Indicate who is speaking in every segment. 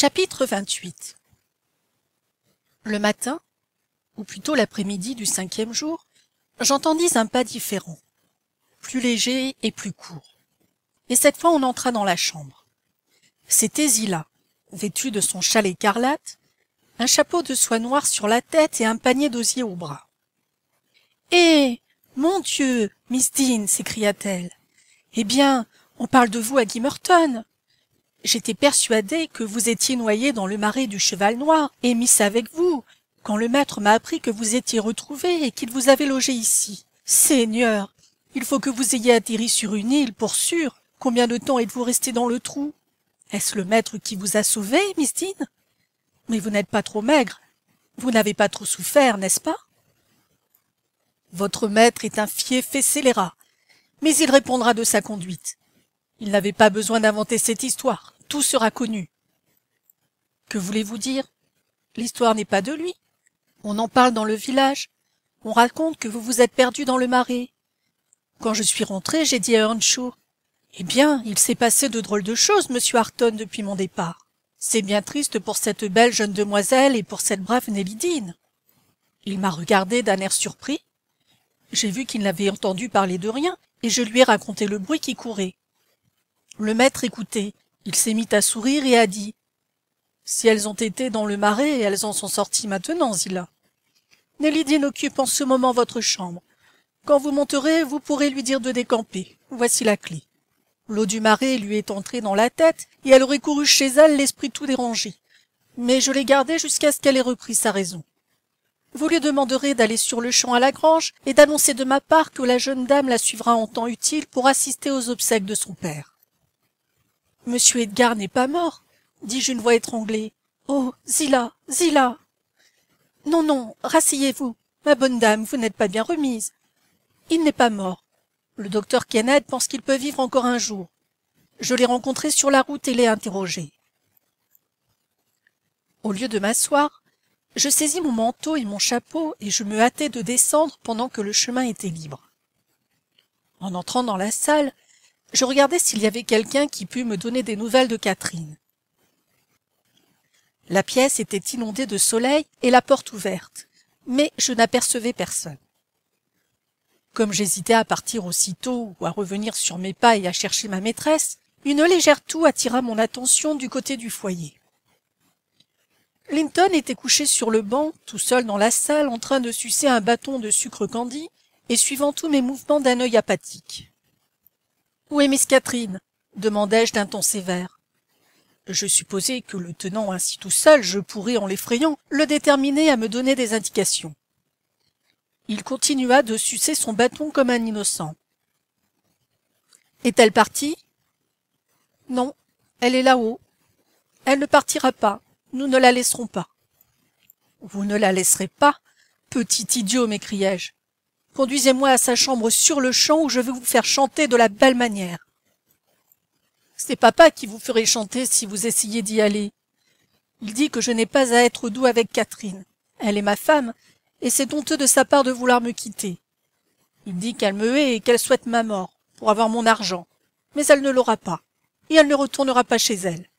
Speaker 1: Chapitre 28. Le matin, ou plutôt l'après-midi du 5e jour, j'entendis un pas différent, plus léger et plus court. Et cette fois on entra dans la chambre. C'était Zillah, vêtue de son châle écarlate, un chapeau de soie noire sur la tête et un panier d'osier au bras. « Eh, mon Dieu, Miss Dean !» s'écria-t-elle. « Eh bien, on parle de vous à Gimmerton. J'étais persuadée que vous étiez noyé dans le marais du Cheval Noir et mis avec vous, quand le maître m'a appris que vous étiez retrouvé et qu'il vous avait logé ici. Seigneur, il faut que vous ayez atterri sur une île, pour sûr. Combien de temps êtes-vous resté dans le trou? Est-ce le maître qui vous a sauvé, Miss Dean? Mais vous n'êtes pas trop maigre. Vous n'avez pas trop souffert, n'est-ce pas? Votre maître est un fieffé scélérat, mais il répondra de sa conduite. Il n'avait pas besoin d'inventer cette histoire, tout sera connu. Que voulez-vous dire? L'histoire n'est pas de lui. On en parle dans le village. On raconte que vous vous êtes perdu dans le marais. Quand je suis rentré, j'ai dit à Earnshaw: « Eh bien, il s'est passé de drôles de choses, monsieur Harton, depuis mon départ. C'est bien triste pour cette belle jeune demoiselle et pour cette brave Nelly Dean. » Il m'a regardé d'un air surpris. J'ai vu qu'il n'avait entendu parler de rien, et je lui ai raconté le bruit qui courait. Le maître écoutait, il s'est mis à sourire et a dit: « Si elles ont été dans le marais, elles en sont sorties maintenant, Zillah. Nelly Dean occupe en ce moment votre chambre. Quand vous monterez, vous pourrez lui dire de décamper. Voici la clé. » L'eau du marais lui est entrée dans la tête, et elle aurait couru chez elle l'esprit tout dérangé. Mais je l'ai gardée jusqu'à ce qu'elle ait repris sa raison. Vous lui demanderez d'aller sur le champ à la grange et d'annoncer de ma part que la jeune dame la suivra en temps utile pour assister aux obsèques de son père. « Monsieur Edgar n'est pas mort, » dis-je d'une voix étranglée. « Oh, Zillah, Zillah !»« Non, non, rasseyez-vous, ma bonne dame, vous n'êtes pas bien remise. Il n'est pas mort. Le docteur Kenneth pense qu'il peut vivre encore un jour. Je l'ai rencontré sur la route et l'ai interrogé. » Au lieu de m'asseoir, je saisis mon manteau et mon chapeau et je me hâtai de descendre pendant que le chemin était libre. En entrant dans la salle, je regardais s'il y avait quelqu'un qui pût me donner des nouvelles de Catherine. La pièce était inondée de soleil et la porte ouverte, mais je n'apercevais personne. Comme j'hésitais à partir aussitôt ou à revenir sur mes pas et à chercher ma maîtresse, une légère toux attira mon attention du côté du foyer. Linton était couché sur le banc, tout seul dans la salle, en train de sucer un bâton de sucre candi et suivant tous mes mouvements d'un œil apathique. « Où est Miss Catherine ?» demandai-je d'un ton sévère. Je supposais que le tenant ainsi tout seul, je pourrais, en l'effrayant, le déterminer à me donner des indications. Il continua de sucer son bâton comme un innocent. « Est-elle partie ?»« Non, elle est là-haut. Elle ne partira pas, nous ne la laisserons pas. »« Vous ne la laisserez pas? Petit idiot, m'écriai-je. Conduisez-moi à sa chambre sur-le-champ où je vais vous faire chanter de la belle manière. »« C'est papa qui vous ferait chanter si vous essayez d'y aller. Il dit que je n'ai pas à être doux avec Catherine. Elle est ma femme, et c'est honteux de sa part de vouloir me quitter. Il dit qu'elle me hait et qu'elle souhaite ma mort, pour avoir mon argent. Mais elle ne l'aura pas, et elle ne retournera pas chez elle.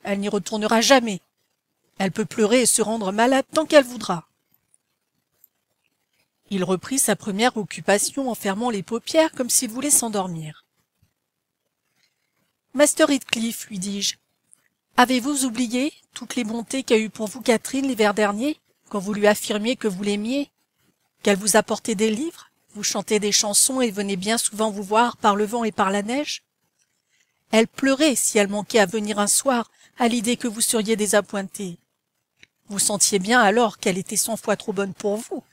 Speaker 1: Elle n'y retournera jamais. Elle peut pleurer et se rendre malade tant qu'elle voudra. » Il reprit sa première occupation en fermant les paupières comme s'il voulait s'endormir. « Master Heathcliff, lui dis-je, avez-vous oublié toutes les bontés qu'a eues pour vous Catherine l'hiver dernier, quand vous lui affirmiez que vous l'aimiez, qu'elle vous apportait des livres, vous chantait des chansons et venait bien souvent vous voir par le vent et par la neige? Elle pleurait si elle manquait à venir un soir à l'idée que vous seriez désappointé. Vous sentiez bien alors qu'elle était 100 fois trop bonne pour vous.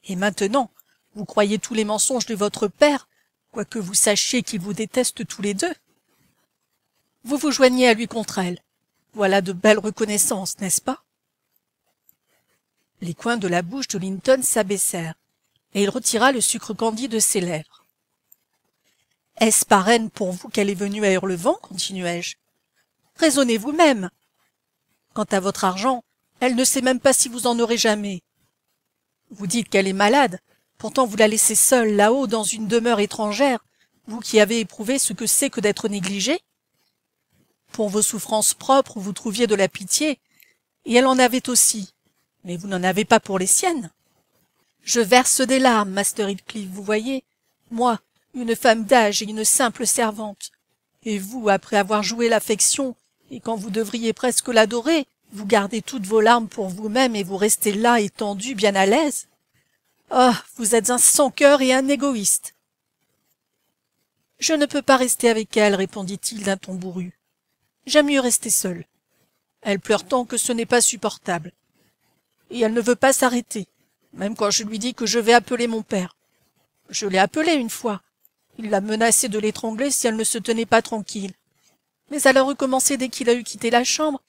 Speaker 1: Et maintenant, vous croyez tous les mensonges de votre père, quoique vous sachiez qu'il vous déteste tous les deux. Vous vous joignez à lui contre elle. Voilà de belles reconnaissances, n'est-ce pas? » Les coins de la bouche de Linton s'abaissèrent, et il retira le sucre candi de ses lèvres. « Est-ce par haine pour vous qu'elle est venue à Hurlevent ?» continuai-je. « Raisonnez vous-même. Quant à votre argent, elle ne sait même pas si vous en aurez jamais. Vous dites qu'elle est malade, pourtant vous la laissez seule là-haut dans une demeure étrangère, vous qui avez éprouvé ce que c'est que d'être négligé. Pour vos souffrances propres, vous trouviez de la pitié, et elle en avait aussi, mais vous n'en avez pas pour les siennes. Je verse des larmes, Master Heathcliff, vous voyez, moi, une femme d'âge et une simple servante. Et vous, après avoir joué l'affection, et quand vous devriez presque l'adorer, vous gardez toutes vos larmes pour vous-même et vous restez là, étendu, bien à l'aise. Oh, vous êtes un sans-cœur et un égoïste. Je ne peux pas rester avec elle, répondit-il d'un ton bourru. J'aime mieux rester seul. Elle pleure tant que ce n'est pas supportable. Et elle ne veut pas s'arrêter, même quand je lui dis que je vais appeler mon père. Je l'ai appelé une fois. Il l'a menacé de l'étrangler si elle ne se tenait pas tranquille. Mais elle a recommencé dès qu'il a eu quitté la chambre,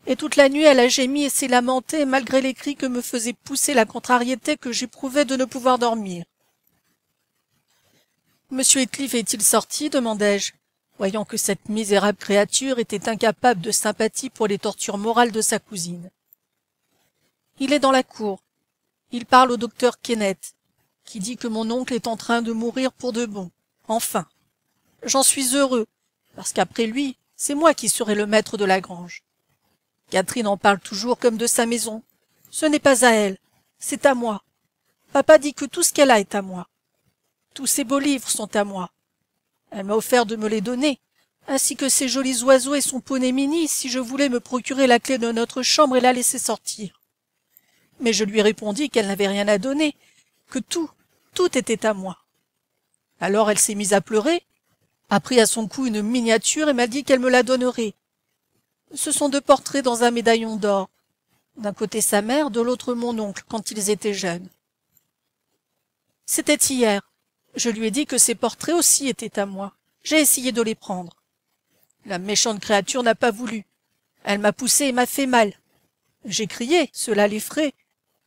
Speaker 1: et toute la nuit elle a gémi et s'est lamentée malgré les cris que me faisait pousser la contrariété que j'éprouvais de ne pouvoir dormir. « Monsieur Heathcliff est-il sorti ?» demandai-je, voyant que cette misérable créature était incapable de sympathie pour les tortures morales de sa cousine. « Il est dans la cour. Il parle au docteur Kenneth, qui dit que mon oncle est en train de mourir pour de bon. Enfin, j'en suis heureux, parce qu'après lui, c'est moi qui serai le maître de la grange. Catherine en parle toujours comme de sa maison. Ce n'est pas à elle, c'est à moi. Papa dit que tout ce qu'elle a est à moi. Tous ces beaux livres sont à moi. Elle m'a offert de me les donner, ainsi que ces jolis oiseaux et son poney Minnie si je voulais me procurer la clé de notre chambre et la laisser sortir. Mais je lui répondis qu'elle n'avait rien à donner, que tout était à moi. Alors elle s'est mise à pleurer, a pris à son cou une miniature et m'a dit qu'elle me la donnerait. Ce sont 2 portraits dans un médaillon d'or. D'un côté sa mère, de l'autre mon oncle, quand ils étaient jeunes. C'était hier. Je lui ai dit que ces portraits aussi étaient à moi. J'ai essayé de les prendre. La méchante créature n'a pas voulu. Elle m'a poussé et m'a fait mal. J'ai crié, cela l'effraie.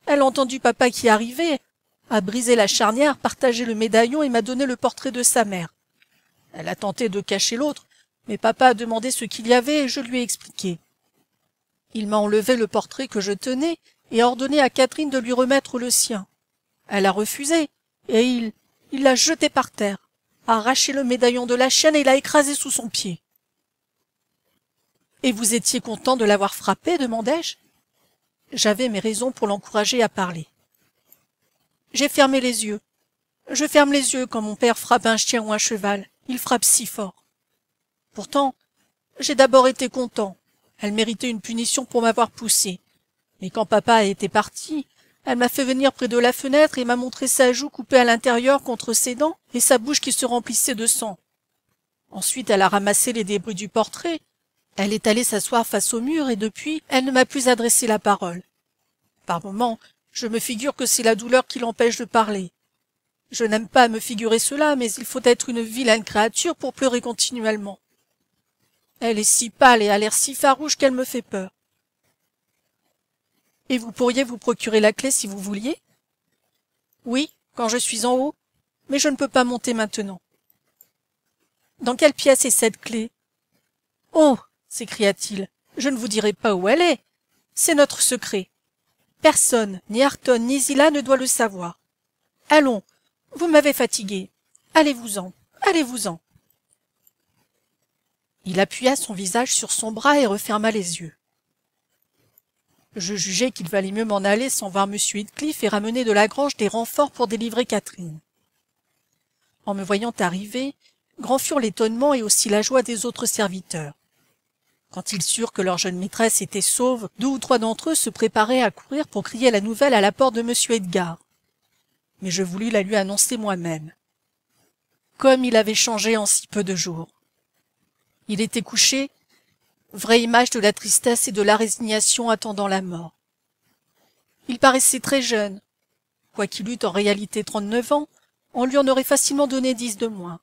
Speaker 1: Elle a entendu papa qui arrivait, a brisé la charnière, partagé le médaillon et m'a donné le portrait de sa mère. Elle a tenté de cacher l'autre, mais papa a demandé ce qu'il y avait et je lui ai expliqué. Il m'a enlevé le portrait que je tenais et a ordonné à Catherine de lui remettre le sien. Elle a refusé, et il l'a jeté par terre, a arraché le médaillon de la chienne et l'a écrasé sous son pied. « Et vous étiez content de l'avoir frappé ?» demandai-je. J'avais mes raisons pour l'encourager à parler. J'ai fermé les yeux. Je ferme les yeux quand mon père frappe un chien ou un cheval. Il frappe si fort. Pourtant, j'ai d'abord été content. Elle méritait une punition pour m'avoir poussé. Mais quand papa a été parti, elle m'a fait venir près de la fenêtre et m'a montré sa joue coupée à l'intérieur contre ses dents et sa bouche qui se remplissait de sang. Ensuite, elle a ramassé les débris du portrait. Elle est allée s'asseoir face au mur et depuis, elle ne m'a plus adressé la parole. Par moments, je me figure que c'est la douleur qui l'empêche de parler. Je n'aime pas à me figurer cela, mais il faut être une vilaine créature pour pleurer continuellement. Elle est si pâle et a l'air si farouche qu'elle me fait peur. Et vous pourriez vous procurer la clé si vous vouliez? Oui, quand je suis en haut, mais je ne peux pas monter maintenant. Dans quelle pièce est cette clé? Oh, s'écria-t-il, je ne vous dirai pas où elle est. C'est notre secret. Personne, ni Ayrton, ni Zillah ne doit le savoir. Allons, vous m'avez fatigué. Allez-vous-en, allez-vous-en. Il appuya son visage sur son bras et referma les yeux. Je jugeai qu'il valait mieux m'en aller sans voir M. Heathcliff et ramener de la grange des renforts pour délivrer Catherine. En me voyant arriver, grands furent l'étonnement et aussi la joie des autres serviteurs. Quand ils surent que leur jeune maîtresse était sauve, 2 ou 3 d'entre eux se préparaient à courir pour crier la nouvelle à la porte de M. Edgar. Mais je voulus la lui annoncer moi-même. Comme il avait changé en si peu de jours. Il était couché, vraie image de la tristesse et de la résignation attendant la mort. Il paraissait très jeune. Quoiqu'il eût en réalité 39 ans, on lui en aurait facilement donné 10 de moins.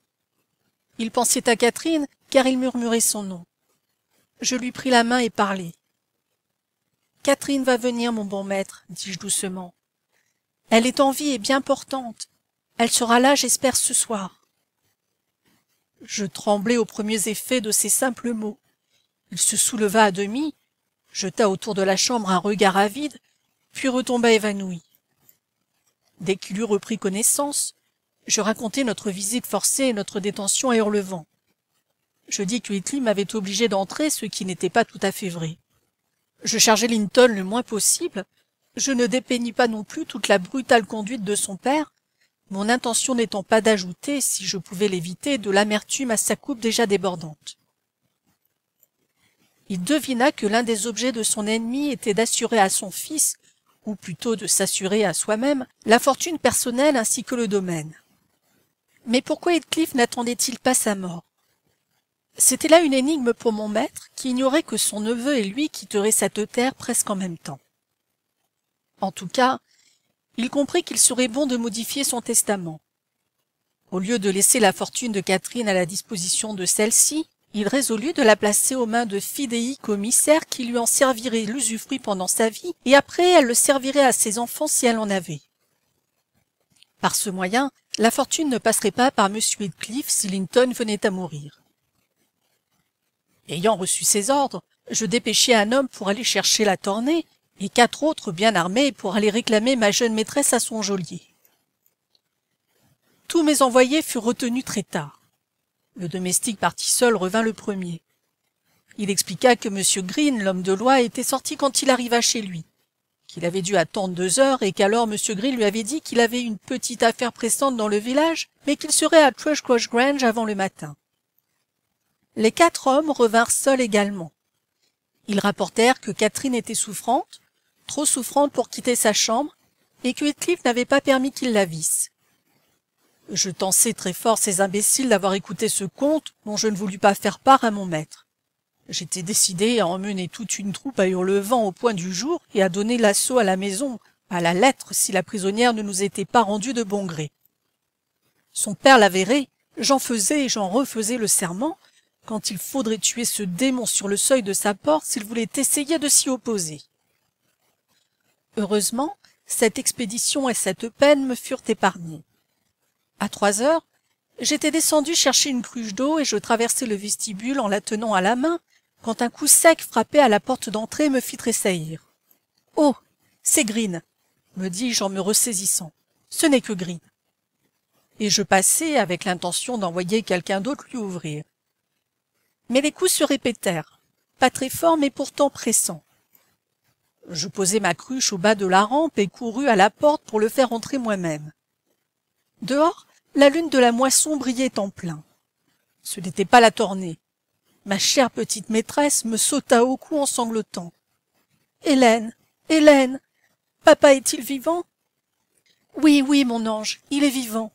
Speaker 1: Il pensait à Catherine, car il murmurait son nom. Je lui pris la main et parlai. « Catherine va venir, mon bon maître, dis-je doucement. Elle est en vie et bien portante. Elle sera là, j'espère, ce soir. » Je tremblai aux premiers effets de ces simples mots. Il se souleva à demi, jeta autour de la chambre un regard avide, puis retomba évanoui. Dès qu'il eut repris connaissance, je racontai notre visite forcée et notre détention à Hurlevent. Je dis que Whitley m'avait obligé d'entrer, ce qui n'était pas tout à fait vrai. Je chargeai Linton le moins possible. Je ne dépeignis pas non plus toute la brutale conduite de son père, mon intention n'étant pas d'ajouter, si je pouvais l'éviter, de l'amertume à sa coupe déjà débordante. Il devina que l'un des objets de son ennemi était d'assurer à son fils, ou plutôt de s'assurer à soi-même, la fortune personnelle ainsi que le domaine. Mais pourquoi Heathcliff n'attendait-il pas sa mort? C'était là une énigme pour mon maître, qui ignorait que son neveu et lui quitteraient cette terre presque en même temps. En tout cas, il comprit qu'il serait bon de modifier son testament. Au lieu de laisser la fortune de Catherine à la disposition de celle-ci, il résolut de la placer aux mains de fidéi commissaires qui lui en serviraient l'usufruit pendant sa vie, et après elle le servirait à ses enfants si elle en avait. Par ce moyen, la fortune ne passerait pas par M. Heathcliff si Linton venait à mourir. Ayant reçu ces ordres, je dépêchai un homme pour aller chercher la tornée, et 4 autres bien armés pour aller réclamer ma jeune maîtresse à son geôlier. Tous mes envoyés furent retenus très tard. Le domestique parti seul revint le premier. Il expliqua que M. Green, l'homme de loi, était sorti quand il arriva chez lui, qu'il avait dû attendre 2 heures et qu'alors M. Green lui avait dit qu'il avait une petite affaire pressante dans le village, mais qu'il serait à Thrushcross Grange avant le matin. Les 4 hommes revinrent seuls également. Ils rapportèrent que Catherine était souffrante, trop souffrante pour quitter sa chambre, et que Heathcliff n'avait pas permis qu'ils la vissent. Je tensai très fort ces imbéciles d'avoir écouté ce conte dont je ne voulus pas faire part à mon maître. J'étais décidé à emmener toute une troupe à Hurlevent au point du jour et à donner l'assaut à la maison, à la lettre, si la prisonnière ne nous était pas rendue de bon gré. Son père l'avouerait, j'en faisais et j'en refaisais le serment, quand il faudrait tuer ce démon sur le seuil de sa porte s'il voulait essayer de s'y opposer. Heureusement, cette expédition et cette peine me furent épargnées. À 3 heures, j'étais descendu chercher une cruche d'eau et je traversai le vestibule en la tenant à la main, quand un coup sec frappé à la porte d'entrée me fit tressaillir. « Oh, c'est Green !» me dis-je en me ressaisissant. « Ce n'est que Green. » Et je passai avec l'intention d'envoyer quelqu'un d'autre lui ouvrir. Mais les coups se répétèrent, pas très forts mais pourtant pressants. Je posai ma cruche au bas de la rampe et courus à la porte pour le faire entrer moi-même. Dehors, la lune de la moisson brillait en plein. Ce n'était pas la tornée. Ma chère petite maîtresse me sauta au cou en sanglotant. « Hélène, Hélène, papa est-il vivant ?»« Oui, oui, mon ange, il est vivant.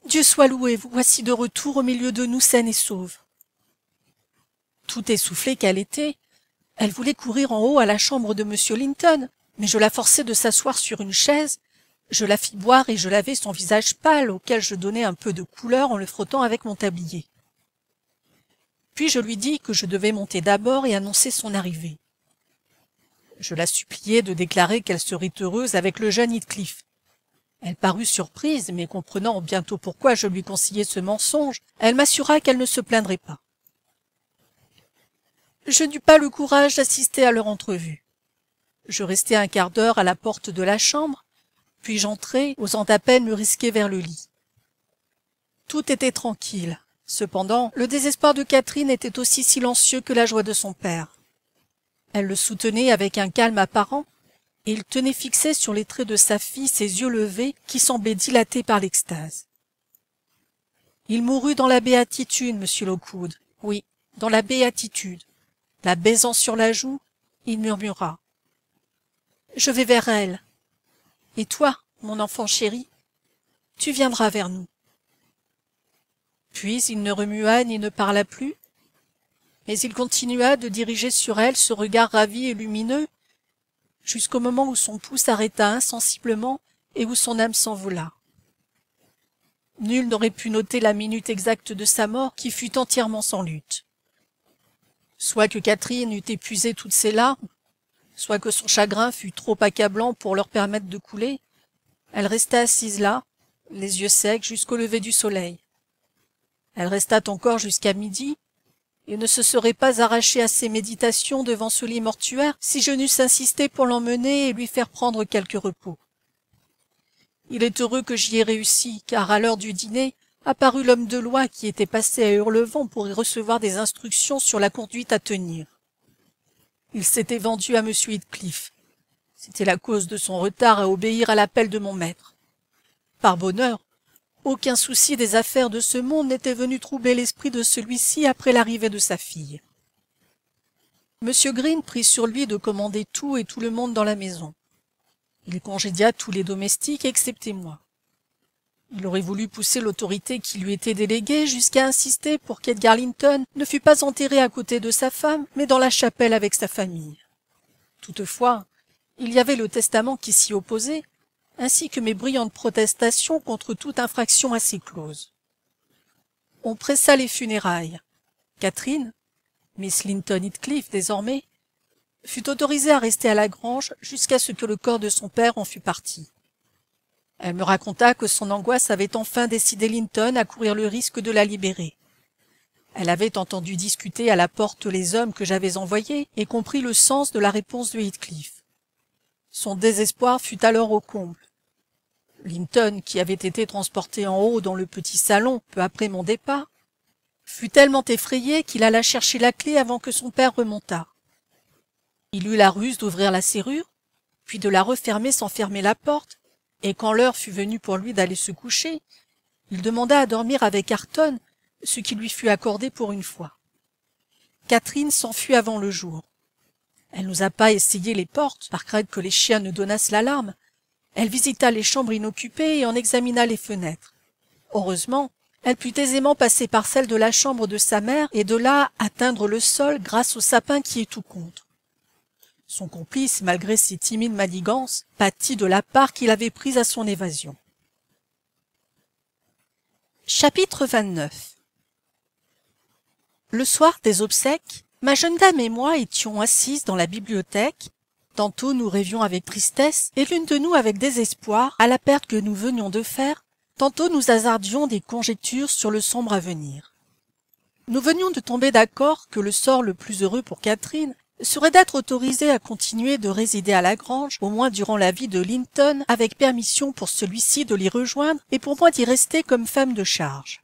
Speaker 1: Dieu soit loué, vous voici de retour au milieu de nous saine et sauve. » Tout essoufflée qu'elle était, elle voulait courir en haut à la chambre de M. Linton, mais je la forçai de s'asseoir sur une chaise, je la fis boire et je lavai son visage pâle auquel je donnai un peu de couleur en le frottant avec mon tablier. Puis je lui dis que je devais monter d'abord et annoncer son arrivée. Je la suppliai de déclarer qu'elle serait heureuse avec le jeune Heathcliff. Elle parut surprise, mais comprenant bientôt pourquoi je lui conseillais ce mensonge, elle m'assura qu'elle ne se plaindrait pas. Je n'eus pas le courage d'assister à leur entrevue. Je restai un quart d'heure à la porte de la chambre, puis j'entrai, osant à peine me risquer vers le lit. Tout était tranquille. Cependant, le désespoir de Catherine était aussi silencieux que la joie de son père. Elle le soutenait avec un calme apparent, et il tenait fixé sur les traits de sa fille ses yeux levés qui semblaient dilatés par l'extase. Il mourut dans la béatitude, monsieur Lockwood, oui, dans la béatitude. La baisant sur la joue, il murmura. « Je vais vers elle. Et toi, mon enfant chéri, tu viendras vers nous. » Puis il ne remua ni ne parla plus, mais il continua de diriger sur elle ce regard ravi et lumineux, jusqu'au moment où son pouls s'arrêta insensiblement et où son âme s'envola. Nul n'aurait pu noter la minute exacte de sa mort qui fut entièrement sans lutte. Soit que Catherine eût épuisé toutes ses larmes, soit que son chagrin fût trop accablant pour leur permettre de couler, elle resta assise là, les yeux secs jusqu'au lever du soleil. Elle resta encore jusqu'à midi, et ne se serait pas arrachée à ses méditations devant ce lit mortuaire si je n'eusse insisté pour l'emmener et lui faire prendre quelque repos. Il est heureux que j'y ai réussi, car à l'heure du dîner, apparut l'homme de loi qui était passé à Hurlevent pour y recevoir des instructions sur la conduite à tenir. Il s'était vendu à M. Heathcliff. C'était la cause de son retard à obéir à l'appel de mon maître. Par bonheur, aucun souci des affaires de ce monde n'était venu troubler l'esprit de celui-ci après l'arrivée de sa fille. M. Green prit sur lui de commander tout et tout le monde dans la maison. Il congédia tous les domestiques excepté moi. Il aurait voulu pousser l'autorité qui lui était déléguée jusqu'à insister pour qu'Edgar Linton ne fût pas enterré à côté de sa femme, mais dans la chapelle avec sa famille. Toutefois, il y avait le testament qui s'y opposait, ainsi que mes brillantes protestations contre toute infraction à ces clauses. On pressa les funérailles. Catherine, Miss Linton Heathcliff désormais, fut autorisée à rester à la grange jusqu'à ce que le corps de son père en fût parti. Elle me raconta que son angoisse avait enfin décidé Linton à courir le risque de la libérer. Elle avait entendu discuter à la porte les hommes que j'avais envoyés et compris le sens de la réponse de Heathcliff. Son désespoir fut alors au comble. Linton, qui avait été transporté en haut dans le petit salon peu après mon départ, fut tellement effrayé qu'il alla chercher la clé avant que son père remontât. Il eut la ruse d'ouvrir la serrure, puis de la refermer sans fermer la porte, et quand l'heure fut venue pour lui d'aller se coucher, il demanda à dormir avec Ayrton, ce qui lui fut accordé pour une fois. Catherine s'enfuit avant le jour. Elle n'osa pas essayer les portes, par crainte que les chiens ne donnassent l'alarme. Elle visita les chambres inoccupées et en examina les fenêtres. Heureusement, elle put aisément passer par celle de la chambre de sa mère et de là atteindre le sol grâce au sapin qui est tout contre. Son complice, malgré ses timides manigances, pâtit de la part qu'il avait prise à son évasion. Chapitre 29. Le soir des obsèques, ma jeune dame et moi étions assises dans la bibliothèque. Tantôt nous rêvions avec tristesse et l'une de nous avec désespoir à la perte que nous venions de faire, tantôt nous hasardions des conjectures sur le sombre avenir. Nous venions de tomber d'accord que le sort le plus heureux pour Catherine serait d'être autorisée à continuer de résider à la grange, au moins durant la vie de Linton, avec permission pour celui-ci de l'y rejoindre et pour moi d'y rester comme femme de charge.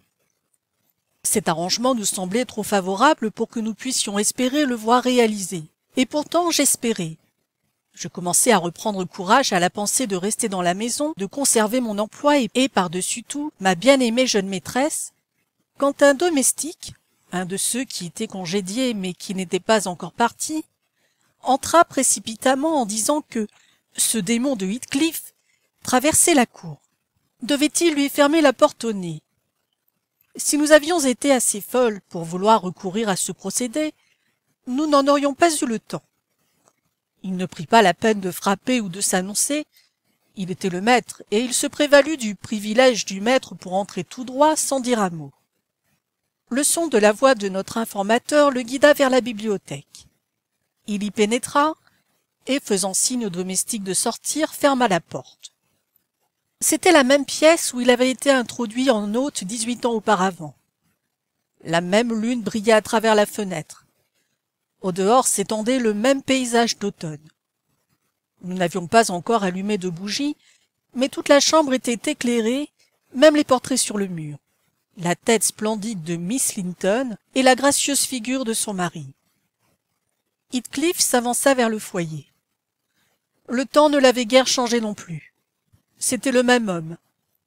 Speaker 1: Cet arrangement nous semblait trop favorable pour que nous puissions espérer le voir réalisé. Et pourtant j'espérais. Je commençais à reprendre courage à la pensée de rester dans la maison, de conserver mon emploi et par-dessus tout, ma bien-aimée jeune maîtresse, quand un domestique, un de ceux qui étaient congédiés mais qui n'étaient pas encore partis, entra précipitamment en disant que ce démon de Heathcliff traversait la cour. Devait-il lui fermer la porte au nez? Si nous avions été assez folles pour vouloir recourir à ce procédé, nous n'en aurions pas eu le temps. Il ne prit pas la peine de frapper ou de s'annoncer. Il était le maître, et il se prévalut du privilège du maître pour entrer tout droit sans dire un mot. Le son de la voix de notre informateur le guida vers la bibliothèque. Il y pénétra, et faisant signe au domestique de sortir, ferma la porte. C'était la même pièce où il avait été introduit en hôte 18 ans auparavant. La même lune brillait à travers la fenêtre. Au dehors s'étendait le même paysage d'automne. Nous n'avions pas encore allumé de bougies, mais toute la chambre était éclairée, même les portraits sur le mur, la tête splendide de Miss Linton et la gracieuse figure de son mari. Heathcliff s'avança vers le foyer. Le temps ne l'avait guère changé non plus. C'était le même homme,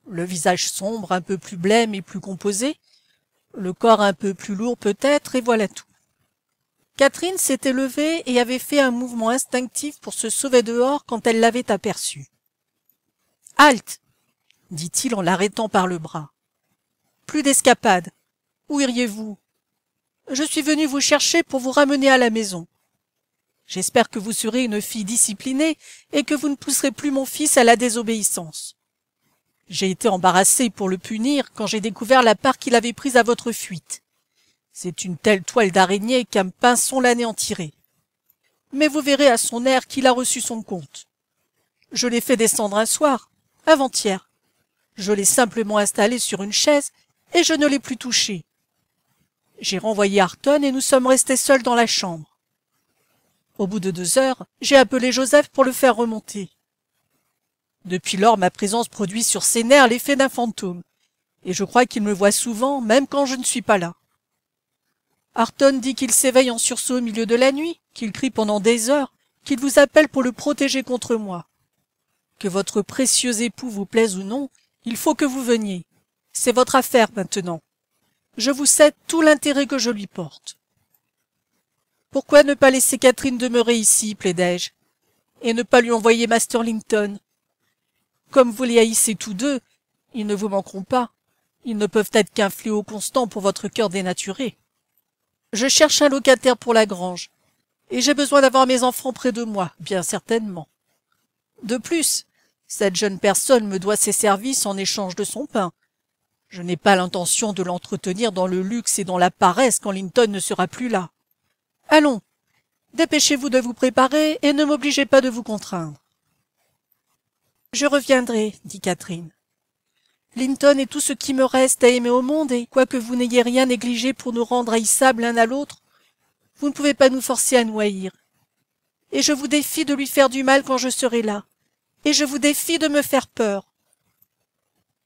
Speaker 1: le visage sombre, un peu plus blême et plus composé, le corps un peu plus lourd peut-être, et voilà tout. Catherine s'était levée et avait fait un mouvement instinctif pour se sauver dehors quand elle l'avait aperçu. « Halte !» dit-il en l'arrêtant par le bras. « Plus d'escapade. Où iriez-vous ? Je suis venu vous chercher pour vous ramener à la maison. J'espère que vous serez une fille disciplinée et que vous ne pousserez plus mon fils à la désobéissance. J'ai été embarrassé pour le punir quand j'ai découvert la part qu'il avait prise à votre fuite. C'est une telle toile d'araignée qu'un pinson l'anéantirait. Mais vous verrez à son air qu'il a reçu son compte. Je l'ai fait descendre un soir, avant-hier. Je l'ai simplement installé sur une chaise et je ne l'ai plus touché. J'ai renvoyé Ayrton et nous sommes restés seuls dans la chambre. Au bout de 2 heures, j'ai appelé Joseph pour le faire remonter. Depuis lors, ma présence produit sur ses nerfs l'effet d'un fantôme. et je crois qu'il me voit souvent, même quand je ne suis pas là. Arton dit qu'il s'éveille en sursaut au milieu de la nuit, qu'il crie pendant des heures, qu'il vous appelle pour le protéger contre moi. Que votre précieux époux vous plaise ou non, il faut que vous veniez. C'est votre affaire maintenant. Je vous cède tout l'intérêt que je lui porte. Pourquoi ne pas laisser Catherine demeurer ici, plaidai-je, et ne pas lui envoyer Master Linton? Comme vous les haïssez tous deux, ils ne vous manqueront pas. Ils ne peuvent être qu'un fléau constant pour votre cœur dénaturé. Je cherche un locataire pour la grange, et j'ai besoin d'avoir mes enfants près de moi, bien certainement. De plus, cette jeune personne me doit ses services en échange de son pain. Je n'ai pas l'intention de l'entretenir dans le luxe et dans la paresse quand Linton ne sera plus là. Allons, dépêchez-vous de vous préparer et ne m'obligez pas de vous contraindre. Je reviendrai, dit Catherine. Linton est tout ce qui me reste à aimer au monde, et quoique vous n'ayez rien négligé pour nous rendre haïssables l'un à l'autre, vous ne pouvez pas nous forcer à nous haïr. Et je vous défie de lui faire du mal quand je serai là, et je vous défie de me faire peur.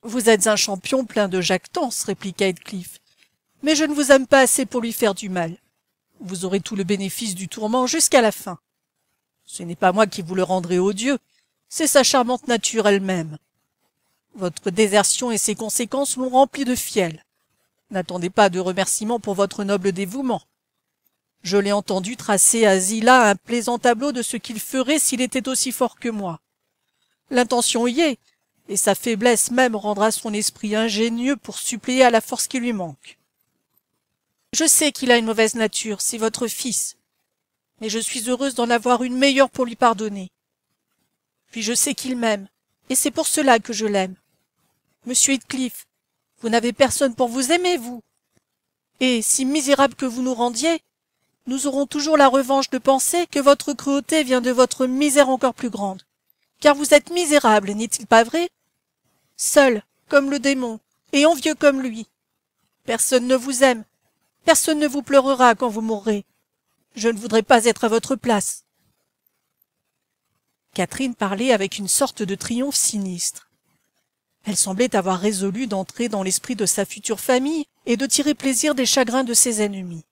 Speaker 1: Vous êtes un champion plein de jactance, répliqua Heathcliff, mais je ne vous aime pas assez pour lui faire du mal. Vous aurez tout le bénéfice du tourment jusqu'à la fin. Ce n'est pas moi qui vous le rendrai odieux, c'est sa charmante nature elle-même. Votre désertion et ses conséquences l'ont rempli de fiel. N'attendez pas de remerciements pour votre noble dévouement. Je l'ai entendu tracer à Zillah un plaisant tableau de ce qu'il ferait s'il était aussi fort que moi. L'intention y est, et sa faiblesse même rendra son esprit ingénieux pour suppléer à la force qui lui manque. Je sais qu'il a une mauvaise nature, c'est votre fils, mais je suis heureuse d'en avoir une meilleure pour lui pardonner. Puis je sais qu'il m'aime, et c'est pour cela que je l'aime. Monsieur Heathcliff, vous n'avez personne pour vous aimer, vous. Et, si misérable que vous nous rendiez, nous aurons toujours la revanche de penser que votre cruauté vient de votre misère encore plus grande. Car vous êtes misérable, n'est-il pas vrai? Seul, comme le démon, et envieux comme lui. Personne ne vous aime, personne ne vous pleurera quand vous mourrez. Je ne voudrais pas être à votre place. Catherine parlait avec une sorte de triomphe sinistre. Elle semblait avoir résolu d'entrer dans l'esprit de sa future famille et de tirer plaisir des chagrins de ses ennemis.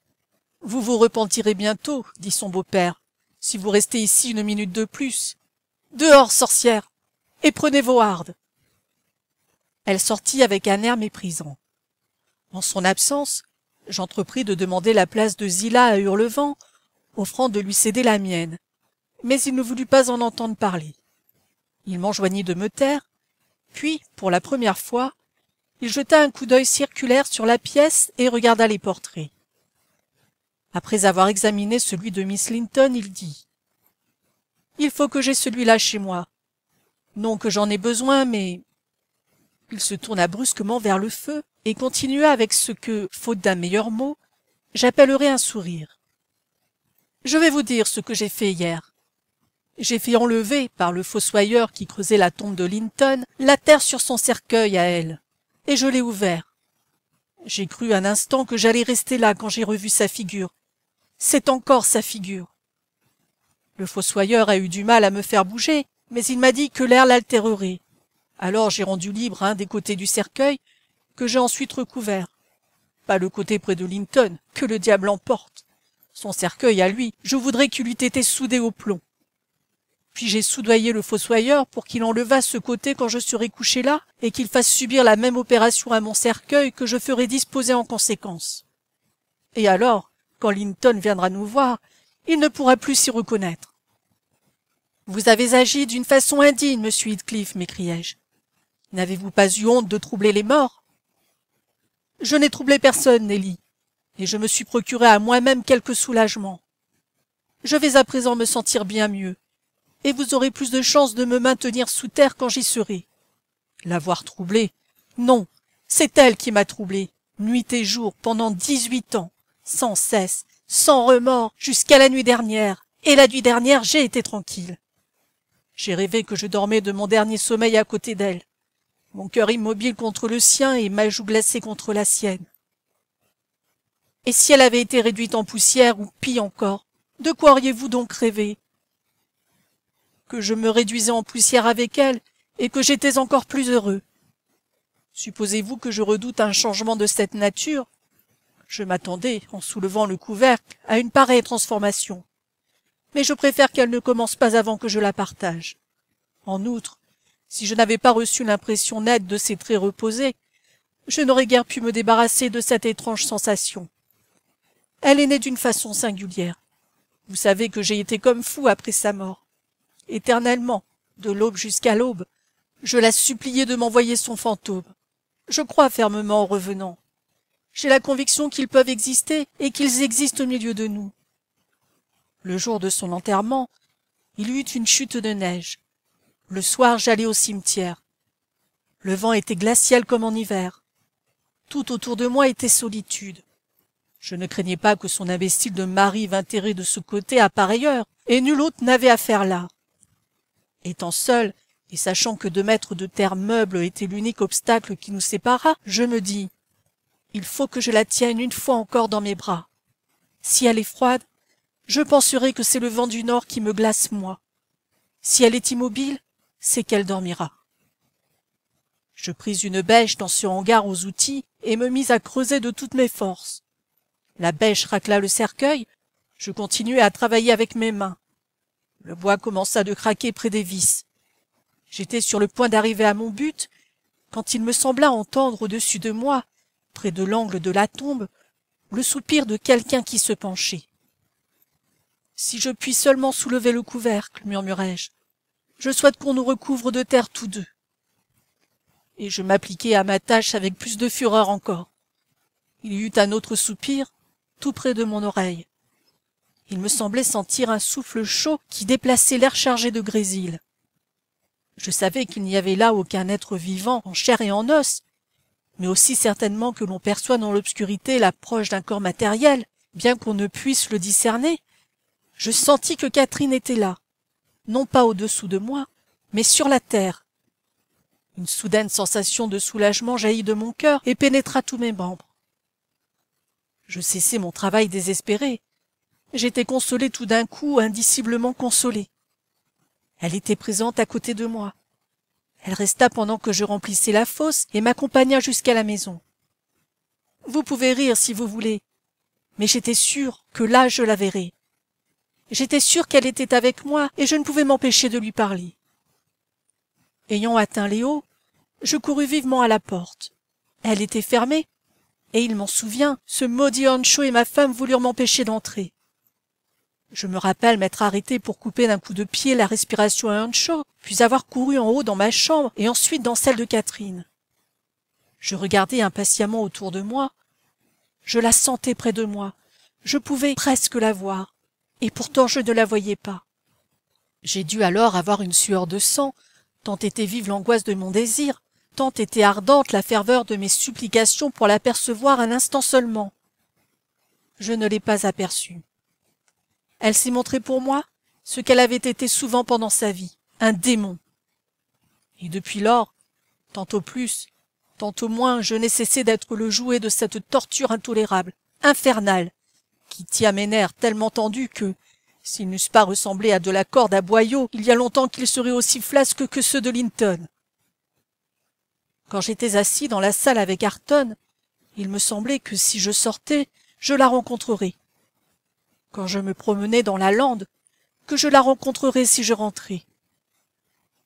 Speaker 1: « Vous vous repentirez bientôt, dit son beau-père, si vous restez ici une minute de plus. Dehors, sorcière, et prenez vos hardes. » Elle sortit avec un air méprisant. En son absence, j'entrepris de demander la place de Zillah à Hurlevent, offrant de lui céder la mienne, mais il ne voulut pas en entendre parler. Il m'enjoignit de me taire, puis, pour la première fois, il jeta un coup d'œil circulaire sur la pièce et regarda les portraits. Après avoir examiné celui de Miss Linton, il dit « Il faut que j'aie celui-là chez moi. Non que j'en ai besoin, mais... » Il se tourna brusquement vers le feu et continua avec ce que, faute d'un meilleur mot, j'appellerais un sourire. « Je vais vous dire ce que j'ai fait hier. J'ai fait enlever, par le fossoyeur qui creusait la tombe de Linton, la terre sur son cercueil à elle, et je l'ai ouvert. J'ai cru un instant que j'allais rester là quand j'ai revu sa figure. C'est encore sa figure. Le fossoyeur a eu du mal à me faire bouger, mais il m'a dit que l'air l'altérerait. Alors j'ai rendu libre un des côtés du cercueil, que j'ai ensuite recouvert. Pas le côté près de Linton, que le diable emporte. Son cercueil à lui, je voudrais qu'il eût été soudé au plomb. Puis j'ai soudoyé le fossoyeur pour qu'il enlevât ce côté quand je serai couché là, et qu'il fasse subir la même opération à mon cercueil que je ferai disposer en conséquence. Et alors, quand Linton viendra nous voir, il ne pourra plus s'y reconnaître. « Vous avez agi d'une façon indigne, monsieur Heathcliff, m'écriai-je. N'avez-vous pas eu honte de troubler les morts? » « Je n'ai troublé personne, Nelly, et je me suis procuré à moi-même quelque soulagement. Je vais à présent me sentir bien mieux, et vous aurez plus de chances de me maintenir sous terre quand j'y serai. L'avoir troublée, non, c'est elle qui m'a troublé, nuit et jour, pendant 18 ans, sans cesse, sans remords, jusqu'à la nuit dernière, et la nuit dernière j'ai été tranquille. J'ai rêvé que je dormais de mon dernier sommeil à côté d'elle, mon cœur immobile contre le sien et ma joue glacée contre la sienne. Et si elle avait été réduite en poussière, ou pis encore, de quoi auriez-vous donc rêvé? Que je me réduisais en poussière avec elle, et que j'étais encore plus heureux. Supposez-vous que je redoute un changement de cette nature? Je m'attendais, en soulevant le couvercle, à une pareille transformation. Mais je préfère qu'elle ne commence pas avant que je la partage. En outre, si je n'avais pas reçu l'impression nette de ses traits reposés, je n'aurais guère pu me débarrasser de cette étrange sensation. Elle est née d'une façon singulière. Vous savez que j'ai été comme fou après sa mort. Éternellement, de l'aube jusqu'à l'aube, je la suppliais de m'envoyer son fantôme. Je crois fermement aux revenants. J'ai la conviction qu'ils peuvent exister et qu'ils existent au milieu de nous. Le jour de son enterrement, il y eut une chute de neige. Le soir, j'allai au cimetière. Le vent était glacial comme en hiver. Tout autour de moi était solitude. Je ne craignais pas que son imbécile de mari vînt errer de ce côté à pareille heure, et nul autre n'avait affaire là. Étant seul, et sachant que 2 mètres de terre meuble était l'unique obstacle qui nous séparât, je me dis « Il faut que je la tienne une fois encore dans mes bras. Si elle est froide, je penserai que c'est le vent du nord qui me glace moi. Si elle est immobile, c'est qu'elle dormira. » Je pris une bêche dans ce hangar aux outils et me mis à creuser de toutes mes forces. La bêche racla le cercueil, je continuai à travailler avec mes mains. Le bois commença de craquer près des vis. J'étais sur le point d'arriver à mon but, quand il me sembla entendre au-dessus de moi, près de l'angle de la tombe, le soupir de quelqu'un qui se penchait. « Si je puis seulement soulever le couvercle, murmurai-je, je souhaite qu'on nous recouvre de terre tous deux. » Et je m'appliquai à ma tâche avec plus de fureur encore. Il y eut un autre soupir, tout près de mon oreille. Il me semblait sentir un souffle chaud qui déplaçait l'air chargé de grésil. Je savais qu'il n'y avait là aucun être vivant en chair et en os, mais aussi certainement que l'on perçoit dans l'obscurité l'approche d'un corps matériel, bien qu'on ne puisse le discerner. Je sentis que Catherine était là, non pas au-dessous de moi, mais sur la terre. Une soudaine sensation de soulagement jaillit de mon cœur et pénétra tous mes membres. Je cessai mon travail désespéré. J'étais consolé tout d'un coup, indiciblement consolé. Elle était présente à côté de moi. Elle resta pendant que je remplissais la fosse et m'accompagna jusqu'à la maison. Vous pouvez rire si vous voulez, mais j'étais sûr que là je la verrais. J'étais sûr qu'elle était avec moi et je ne pouvais m'empêcher de lui parler. Ayant atteint les hauts, je courus vivement à la porte. Elle était fermée, et il m'en souvient, ce maudit Ancho et ma femme voulurent m'empêcher d'entrer. Je me rappelle m'être arrêté pour couper d'un coup de pied la respiration à Ancho, puis avoir couru en haut dans ma chambre et ensuite dans celle de Catherine. Je regardais impatiemment autour de moi. Je la sentais près de moi. Je pouvais presque la voir, et pourtant je ne la voyais pas. J'ai dû alors avoir une sueur de sang, tant était vive l'angoisse de mon désir, tant était ardente la ferveur de mes supplications pour l'apercevoir un instant seulement. Je ne l'ai pas aperçue. Elle s'est montrée pour moi ce qu'elle avait été souvent pendant sa vie, un démon. Et depuis lors, tantôt plus, tantôt moins, je n'ai cessé d'être le jouet de cette torture intolérable, infernale, qui tient mes nerfs tellement tendus que, s'ils n'eussent pas ressemblé à de la corde à boyaux, il y a longtemps qu'ils seraient aussi flasques que ceux de Linton. Quand j'étais assis dans la salle avec Ayrton, il me semblait que si je sortais, je la rencontrerais. Quand je me promenais dans la lande, que je la rencontrerais si je rentrais.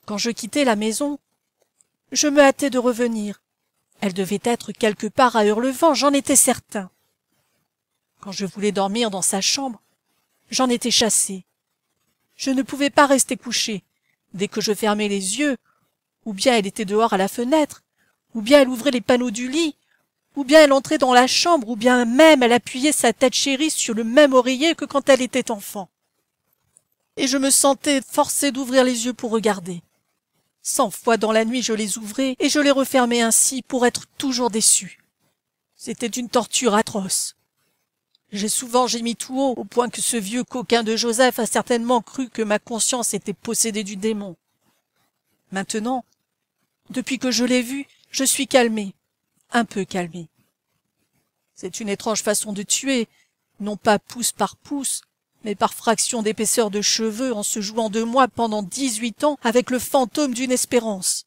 Speaker 1: Quand je quittais la maison, je me hâtais de revenir. Elle devait être quelque part à Hurlevent, j'en étais certain. Quand je voulais dormir dans sa chambre, j'en étais chassé. Je ne pouvais pas rester couché. Dès que je fermais les yeux, ou bien elle était dehors à la fenêtre, ou bien elle ouvrait les panneaux du lit, ou bien elle entrait dans la chambre, ou bien même elle appuyait sa tête chérie sur le même oreiller que quand elle était enfant. Et je me sentais forcé d'ouvrir les yeux pour regarder. 100 fois dans la nuit je les ouvrais et je les refermais ainsi pour être toujours déçu. C'était une torture atroce. J'ai souvent gémi tout haut, au point que ce vieux coquin de Joseph a certainement cru que ma conscience était possédée du démon. Maintenant, depuis que je l'ai vu, je suis calmé, un peu calmé. C'est une étrange façon de tuer, non pas pouce par pouce, mais par fraction d'épaisseur de cheveux en se jouant de moi pendant 18 ans avec le fantôme d'une espérance.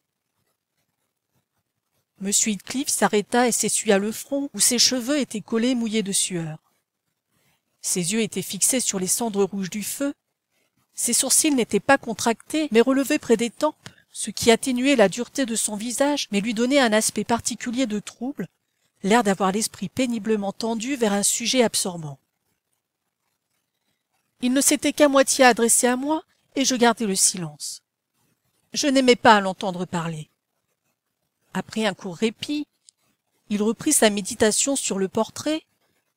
Speaker 1: Monsieur Heathcliff s'arrêta et s'essuya le front où ses cheveux étaient collés mouillés de sueur. Ses yeux étaient fixés sur les cendres rouges du feu. Ses sourcils n'étaient pas contractés, mais relevés près des tempes, ce qui atténuait la dureté de son visage, mais lui donnait un aspect particulier de trouble, l'air d'avoir l'esprit péniblement tendu vers un sujet absorbant. Il ne s'était qu'à moitié adressé à moi, et je gardai le silence. Je n'aimais pas à l'entendre parler. Après un court répit, il reprit sa méditation sur le portrait,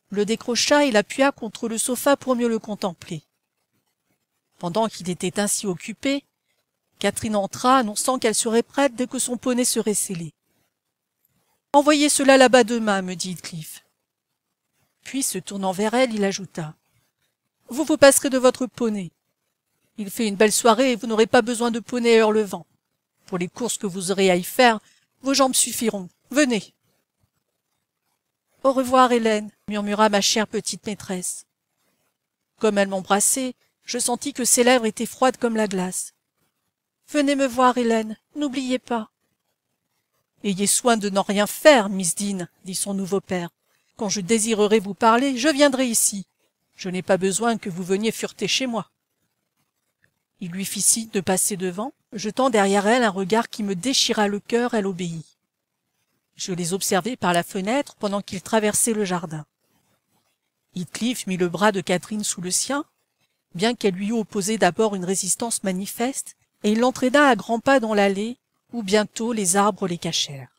Speaker 1: le décrocha et l'appuya contre le sofa pour mieux le contempler. Pendant qu'il était ainsi occupé, Catherine entra, annonçant qu'elle serait prête dès que son poney serait scellé. « Envoyez cela là-bas demain, me dit Heathcliff. » Puis, se tournant vers elle, il ajouta. « Vous vous passerez de votre poney. Il fait une belle soirée et vous n'aurez pas besoin de poney à Hurlevent. Pour les courses que vous aurez à y faire, vos jambes suffiront. Venez. » « Au revoir, Hélène, » murmura ma chère petite maîtresse. Comme elle m'embrassait, je sentis que ses lèvres étaient froides comme la glace. « Venez me voir, Hélène, n'oubliez pas. »« Ayez soin de n'en rien faire, Miss Dean, » dit son nouveau père. « Quand je désirerai vous parler, je viendrai ici. Je n'ai pas besoin que vous veniez fureter chez moi. » Il lui fit signe de passer devant, jetant derrière elle un regard qui me déchira le cœur. Elle obéit. Je les observai par la fenêtre pendant qu'ils traversaient le jardin. Heathcliff mit le bras de Catherine sous le sien, bien qu'elle lui eût opposé d'abord une résistance manifeste, et il l'entraîna à grands pas dans l'allée, où bientôt les arbres les cachèrent.